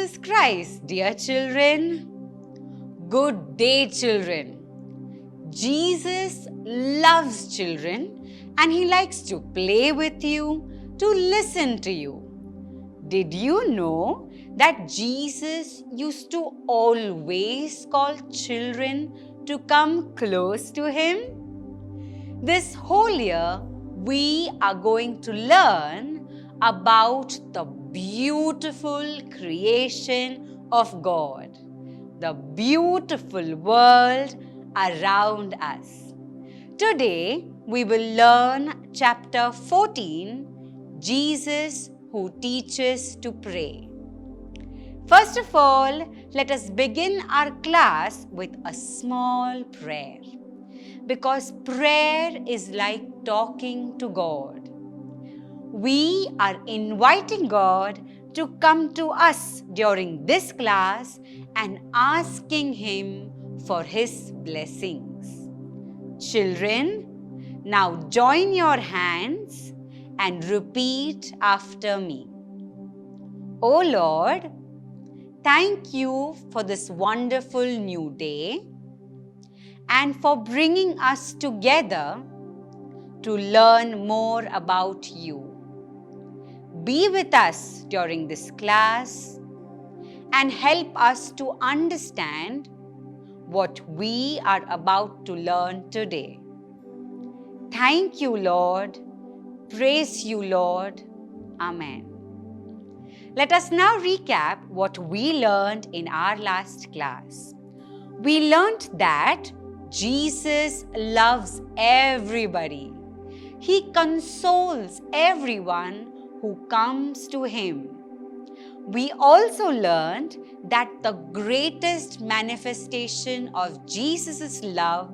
Jesus Christ, dear children. Good day, children. Jesus loves children and he likes to play with you, to listen to you. Did you know that Jesus used to always call children to come close to him? This whole year, we are going to learn about the beautiful creation of God, the beautiful world around us. Today, we will learn chapter 14, Jesus who teaches to pray. First of all, let us begin our class with a small prayer. Because prayer is like talking to God. We are inviting God to come to us during this class and asking Him for His blessings. Children, now join your hands and repeat after me. O Lord, thank you for this wonderful new day and for bringing us together to learn more about you. Be with us during this class and help us to understand what we are about to learn today. Thank you, Lord. Praise you, Lord. Amen. Let us now recap what we learned in our last class. We learned that Jesus loves everybody. He consoles everyone who comes to Him. We also learned that the greatest manifestation of Jesus' love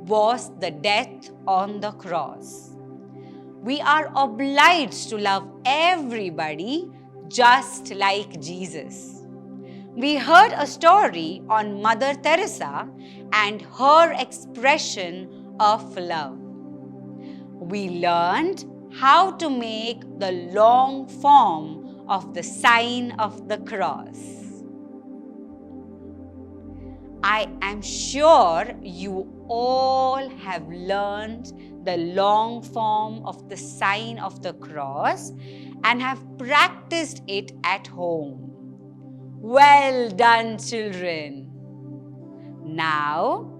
was the death on the cross. We are obliged to love everybody just like Jesus. We heard a story on Mother Teresa and her expression of love. We learned how to make the long form of the sign of the cross. I am sure you all have learned the long form of the sign of the cross and have practiced it at home. Well done, children. Now,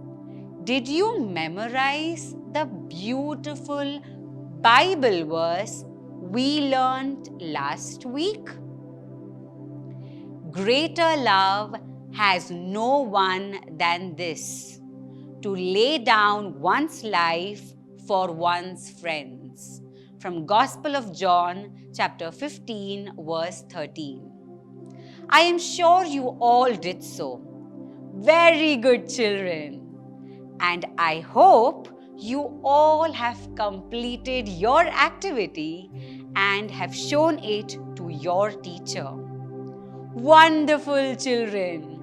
did you memorize the beautiful Bible verse we learned last week? Greater love has no one than this, to lay down one's life for one's friends. From Gospel of John, chapter 15, verse 13. I am sure you all did so. Very good, children. And I hope you all have completed your activity and have shown it to your teacher. Wonderful, children.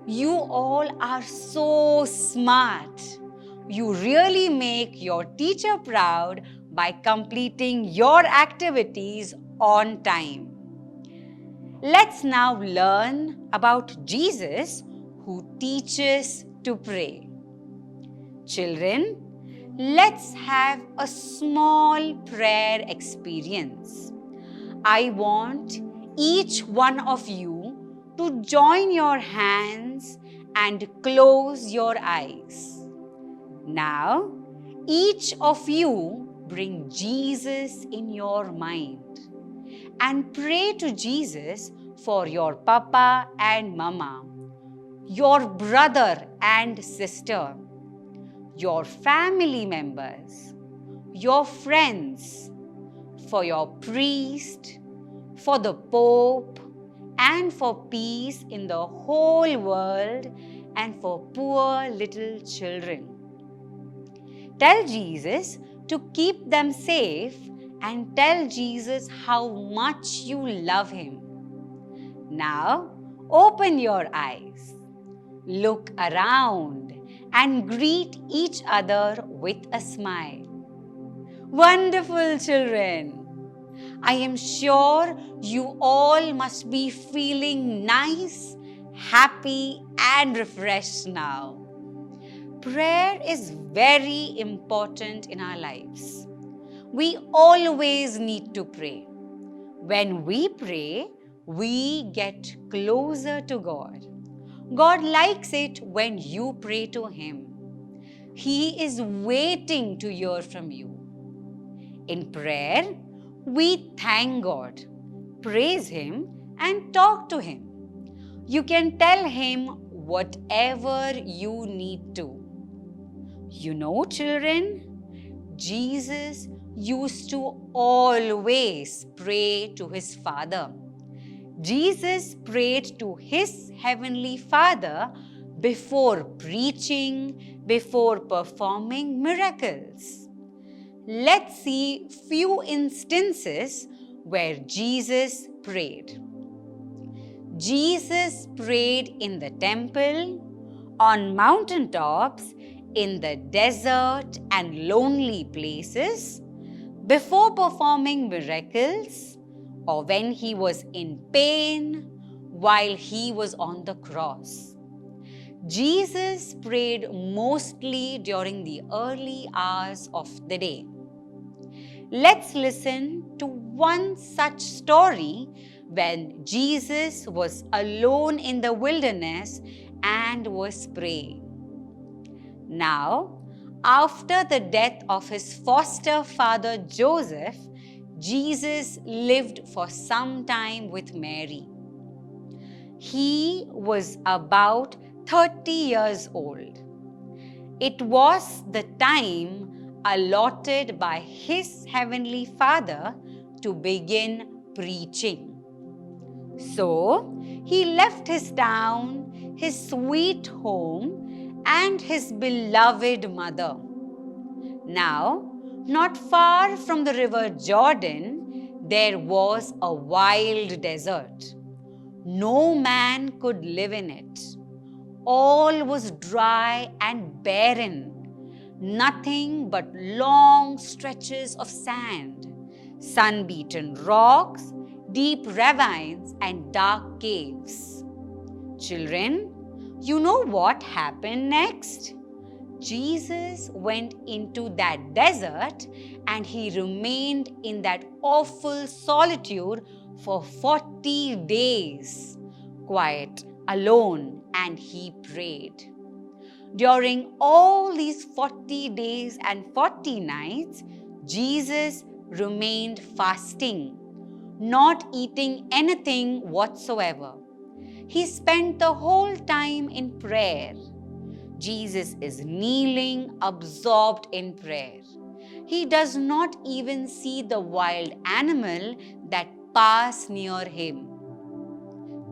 You all are so smart. You really make your teacher proud by completing your activities on time. Let's now learn about Jesus who teaches to pray. Children, let's have a small prayer experience. I want each one of you to join your hands and close your eyes. Now, each of you bring Jesus in your mind and pray to Jesus for your papa and mama, your brother and sister, your family members, your friends, for your priest, for the Pope, and for peace in the whole world and for poor little children. Tell Jesus to keep them safe and tell Jesus how much you love him. Now, open your eyes, look around and greet each other with a smile. Wonderful, children! I am sure you all must be feeling nice, happy, and refreshed now. Prayer is very important in our lives. We always need to pray. When we pray, we get closer to God. God likes it when you pray to Him. He is waiting to hear from you. In prayer, we thank God, praise Him, and talk to Him. You can tell Him whatever you need to. You know, children, Jesus used to always pray to His Father. Jesus prayed to His Heavenly Father before preaching, before performing miracles. Let's see few instances where Jesus prayed. Jesus prayed in the temple, on mountaintops, in the desert and lonely places, before performing miracles, or when He was in pain, while He was on the cross. Jesus prayed mostly during the early hours of the day. Let's listen to one such story when Jesus was alone in the wilderness and was praying. Now, after the death of his foster father Joseph, Jesus lived for some time with Mary. He was about 30 years old. It was the time allotted by his Heavenly Father to begin preaching. So, he left his town, his sweet home, and his beloved mother. Now, not far from the river Jordan, there was a wild desert. No man could live in it. All was dry and barren. Nothing but long stretches of sand, sun-beaten rocks, deep ravines, and dark caves. Children, you know what happened next? Jesus went into that desert and He remained in that awful solitude for 40 days, quiet, alone, and He prayed. During all these 40 days and 40 nights, Jesus remained fasting, not eating anything whatsoever. He spent the whole time in prayer. Jesus is kneeling, absorbed in prayer. He does not even see the wild animal that pass near Him.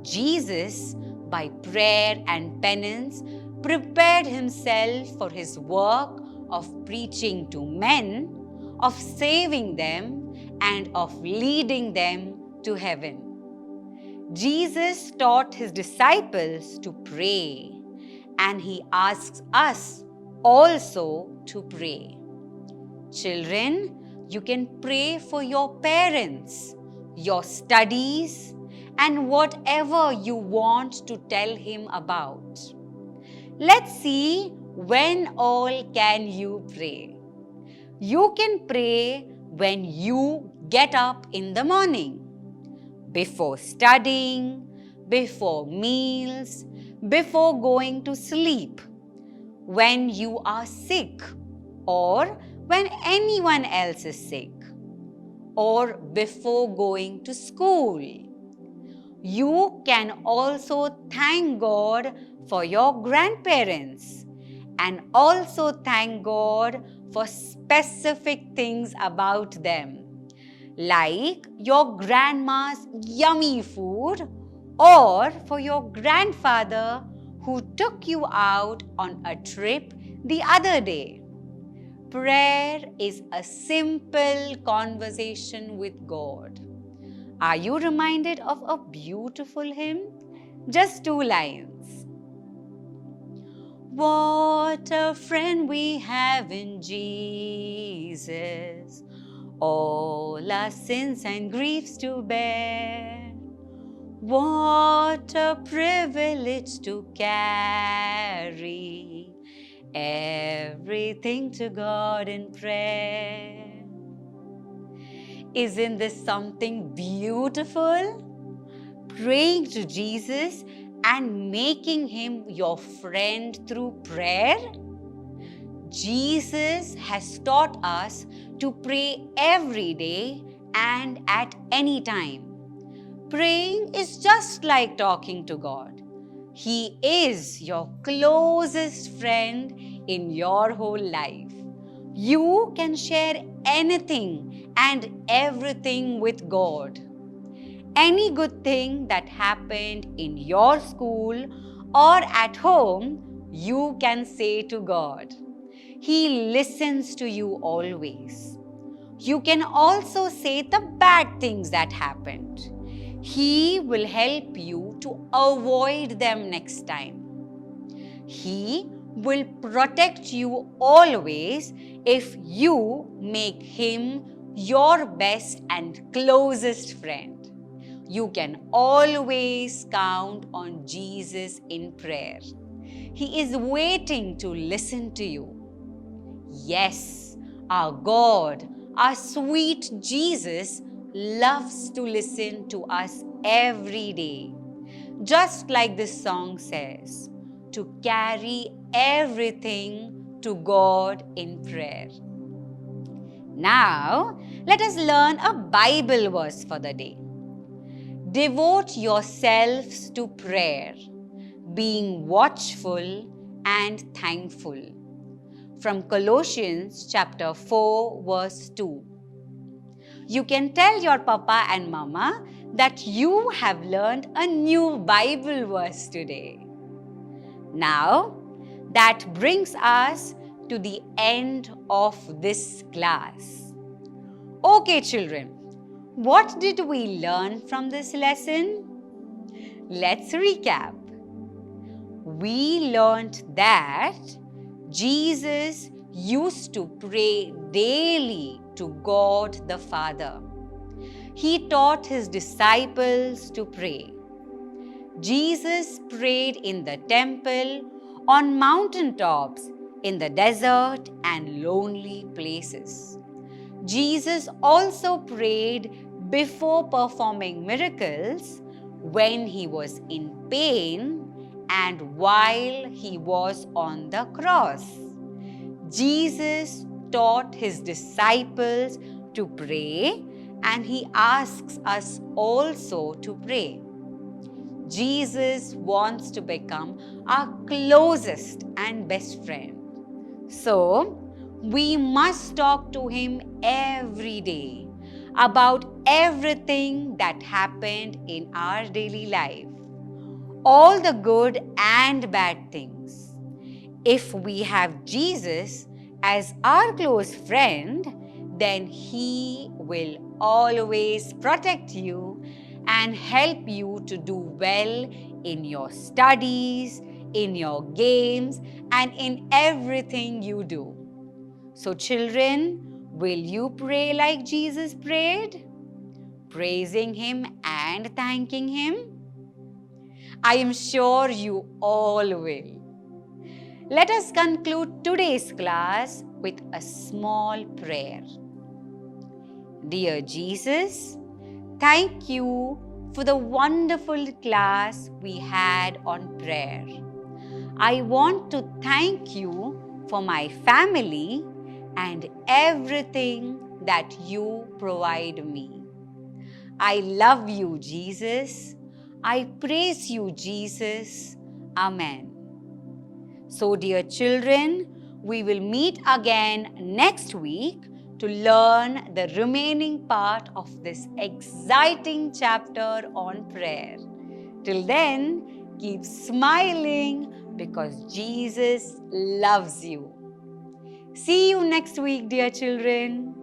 Jesus, by prayer and penance, prepared Himself for His work of preaching to men, of saving them, and of leading them to heaven. Jesus taught His disciples to pray, and He asks us also to pray. Children, you can pray for your parents, your studies, and whatever you want to tell Him about. Let's see when all can you pray. You can pray when you get up in the morning, before studying, before meals, before going to sleep, when you are sick, or when anyone else is sick, or before going to school. You can also thank God for your grandparents and also thank God for specific things about them, like your grandma's yummy food or for your grandfather who took you out on a trip the other day. Prayer is a simple conversation with God. Are you reminded of a beautiful hymn? Just 2 lines. What a friend we have in Jesus. all our sins and griefs to bear. What a privilege to carry everything to God in prayer. Isn't this something beautiful? Praying to Jesus and making Him your friend through prayer? Jesus has taught us to pray every day and at any time. Praying is just like talking to God. He is your closest friend in your whole life. You can share anything and everything with God. Any good thing that happened in your school or at home, you can say to God. He listens to you always. You can also say the bad things that happened. He will help you to avoid them next time. He will protect you always if you make Him your best and closest friend. You can always count on Jesus in prayer. He is waiting to listen to you. Yes, our God, our sweet Jesus, loves to listen to us every day. Just like this song says, to carry everything to God in prayer. Now, let us learn a Bible verse for the day. Devote yourselves to prayer, being watchful and thankful. From Colossians chapter 4 verse 2. You can tell your papa and mama that you have learned a new Bible verse today. Now, that brings us to the end of this class. Okay, children, what did we learn from this lesson? Let's recap. We learned that Jesus used to pray daily to God the Father. He taught His disciples to pray. Jesus prayed in the temple, on mountaintops, in the desert and lonely places. Jesus also prayed before performing miracles, when He was in pain and while He was on the cross. Jesus taught His disciples to pray, and He asks us also to pray. Jesus wants to become our closest and best friend. So, we must talk to Him every day about everything that happened in our daily life, all the good and bad things. If we have Jesus as our close friend, then He will always protect you and help you to do well in your studies, in your games, and in everything you do. So children, will you pray like Jesus prayed? Praising Him and thanking Him? I am sure you all will. Let us conclude today's class with a small prayer. Dear Jesus, thank you for the wonderful class we had on prayer. I want to thank you for my family and everything that you provide me. I love you, Jesus. I praise you, Jesus. Amen. So, dear children, we will meet again next week to learn the remaining part of this exciting chapter on prayer. Till then, keep smiling because Jesus loves you. See you next week, dear children.